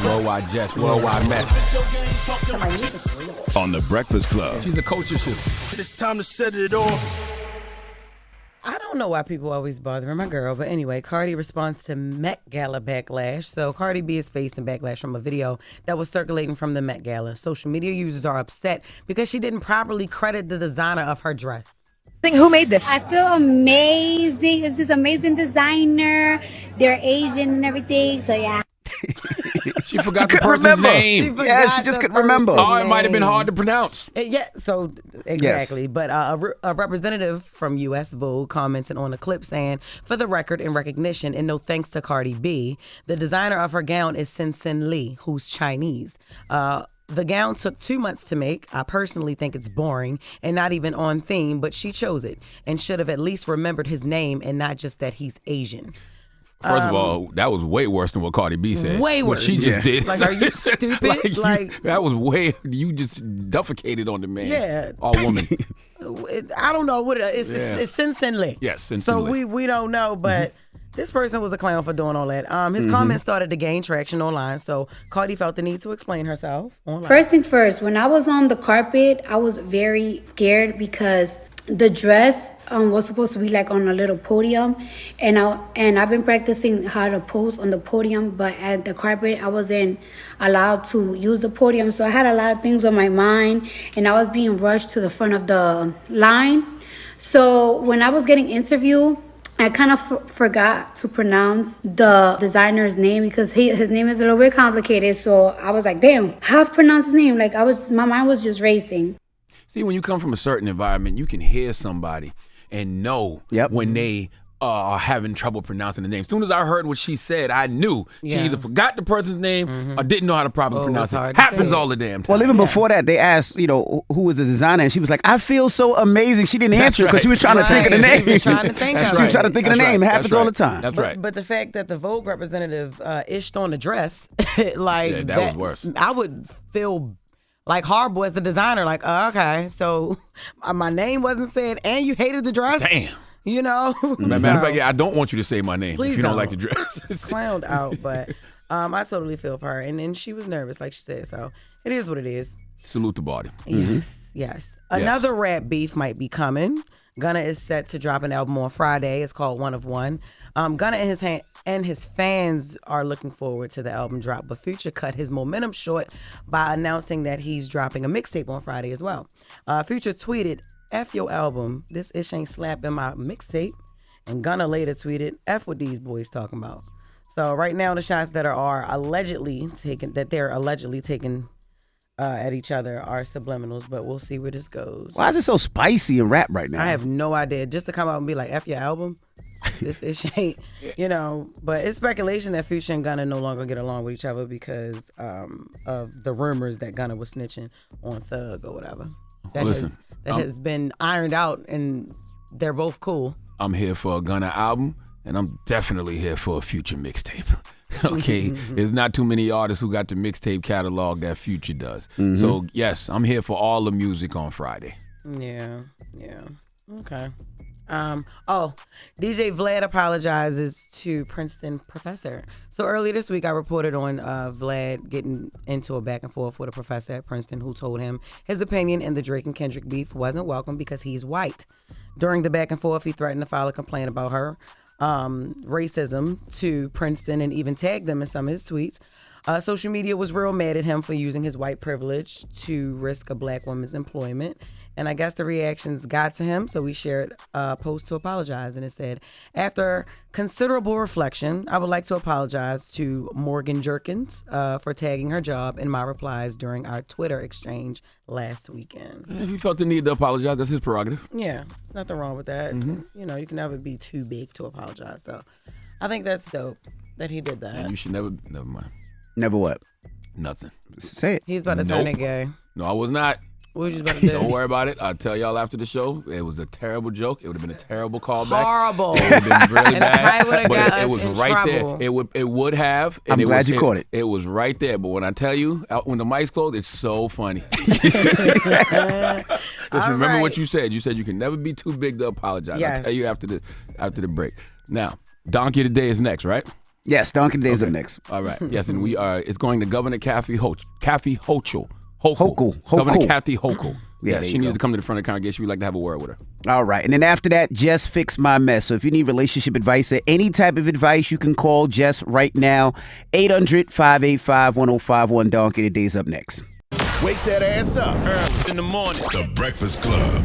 Worldwide Jess, worldwide Mess. On The Breakfast Club. She's a culture shift. It's time to set it off. I don't know why people always bothering my girl, but anyway, Cardi responds to Met Gala backlash. So Cardi B is facing backlash from a video that was circulating from the Met Gala. Social media users are upset because she didn't properly credit the designer of her dress. Who made this? I feel amazing. It's this amazing designer. They're Asian and everything, so yeah. She forgot the person's name. She just couldn't remember. Oh, it might have been hard to pronounce. Yeah, so exactly. Yes. But a representative from U.S. Vogue commented on a clip saying, for the record and recognition, and no thanks to Cardi B, the designer of her gown is Sin Lee, who's Chinese. The gown took 2 months to make. I personally think it's boring and not even on theme, but she chose it and should have at least remembered his name and not just that he's Asian. First of all, that was way worse than what Cardi B said. Way worse. What she just did. Like, are you stupid? That was way, you just defecated on the man. Yeah. Or woman. I don't know what it is. It's Sin Lee. Yes, Sin So Lee. we don't know, but this person was a clown for doing all that. His comments started to gain traction online, so Cardi felt the need to explain herself online. First thing first, when I was on the carpet, I was very scared because the dress was supposed to be like on a little podium, and I've been practicing how to pose on the podium, but at the carpet I wasn't allowed to use the podium, so I had a lot of things on my mind, and I was being rushed to the front of the line. So when I was getting interviewed, I kind of forgot to pronounce the designer's name because his name is a little bit complicated. So I was like, damn, how to pronounce his name? Like my mind was just racing. See, when you come from a certain environment, you can hear somebody and know when they are having trouble pronouncing the name. As soon as I heard what she said, I knew she either forgot the person's name or didn't know how to properly pronounce it. Happens all the damn time. Well, even before that, they asked, who was the designer, and she was like, I feel so amazing. She didn't answer because she was trying to think of the name. She was trying to think of it. She was trying to think of the name. It happens all the time. That's right. But the fact that the Vogue representative ished on the dress, that was worse. I would feel like horrible as the designer. Like, okay, so my name wasn't said, and you hated the dress. Damn. Matter of fact, I don't want you to say my name if you don't like the dress. Clowned out, but I totally feel for her, and she was nervous, like she said. So it is what it is. Salute the body. Yes. Another rap beef might be coming. Gunna is set to drop an album on Friday. It's called One of One. Gunna and his fans are looking forward to the album drop, but Future cut his momentum short by announcing that he's dropping a mixtape on Friday as well. Future tweeted, F your album, this ish ain't slapping my mixtape. And Gunna later tweeted, F what these boys talking about. So right now the shots that are allegedly taken at each other are subliminals, but we'll see where this goes. Why is it so spicy in rap right now? I have no idea. Just to come out and be like, F your album, this ish ain't, but it's speculation that Future and Gunna no longer get along with each other because of the rumors that Gunna was snitching on Thug or whatever. That has been ironed out, and they're both cool. I'm here for a Gunna album, and I'm definitely here for a Future mixtape. Okay, there's not too many artists who got the mixtape catalog that Future does. So yes, I'm here for all the music on Friday. Yeah. Okay. DJ Vlad apologizes to Princeton professor. So earlier this week, I reported on Vlad getting into a back and forth with a professor at Princeton who told him his opinion in the Drake and Kendrick beef wasn't welcome because he's white. During the back and forth, he threatened to file a complaint about her racism to Princeton and even tagged them in some of his tweets. Social media was real mad at him for using his white privilege to risk a black woman's employment. And I guess the reactions got to him, so he shared a post to apologize. And it said, after considerable reflection, I would like to apologize to Morgan Jerkins for tagging her job in my replies during our Twitter exchange last weekend. If he felt the need to apologize, that's his prerogative. Yeah, there's nothing wrong with that. You can never be too big to apologize. So I think that's dope that he did that. And you should never mind. Never what? Nothing. Say it. He's about to turn it gay. No, I was not. What was you about to do? Don't worry about it. I'll tell y'all after the show. It was a terrible joke. It would have been a terrible callback. Horrible. It would have been really bad. But it was right trouble. there. It would have. I'm glad you caught it. It was right there. But when I tell you, when the mic's closed, it's so funny. Just remember what you said. You said you can never be too big to apologize. Yes. I'll tell you after the break. Now, Donkey of the Day is next, right? Yes, Donkey Days up next. All right. Yes, and it's going to Governor Kathy Hochul. Hochul. Governor Kathy Hochul. Yeah, she needs to come to the front of the congregation. We'd like to have a word with her. All right. And then after that, Jess Fix My Mess. So if you need relationship advice or any type of advice, you can call Jess right now. 800-585-1051. Donkey Days up next. Wake that ass up early in the morning. The Breakfast Club.